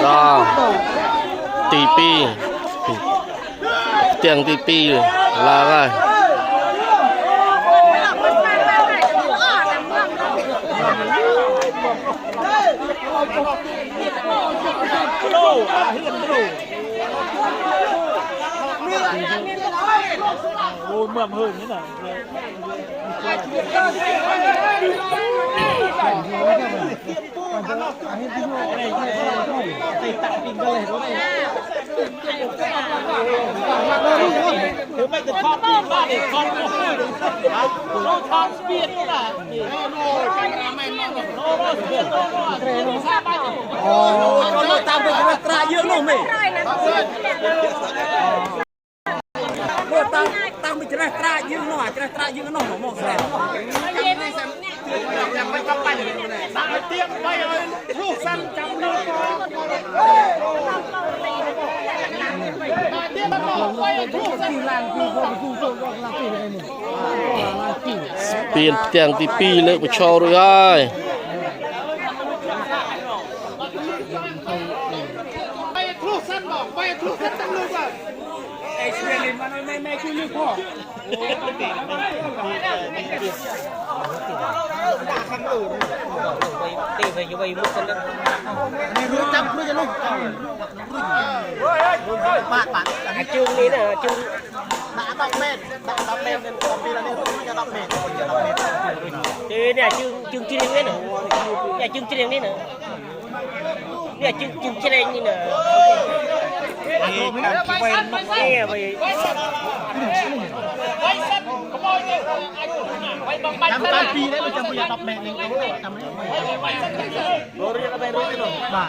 đó tỷ pi tiền tỷ pi là rồi ôi mượm hơn thế này tăng bị trái tra dương nó trái tra dương nó một xeไม่ต้องไปตายเตี้ยไปเลยลูกสั้นจำเลยตายเตี้ยมันบอกไปลูกสั้นล่างคือคนผู้โชคก็ล่างปีอะไรหนึ่งเปลี่ยนเตียงตีปีเลยไปโชว์ด้วยไปลูกสั้นบอกไปลูกสั้นตั้งลูกอ่ะไอ้เชียร์ลินมันไม่ช่วยลูกพ่อตีไปอยู่ไปมุกกันเลยนี่รู้จักรู้จะลูกบาดจุงนี่นะจุงบาดต้องเม็ดเป็นคนปีละนี่จะต้องเม็ดจีเนี่ยจุงจีนนี่นะเนี่ยจุงจีนนี่นะเนี่ยจุงจีนนี่นะเนี่ยไปทำการปีได้เราจะพยายามดับแมงเองทำให้โรเรียกไปรู้กันหรอบ้า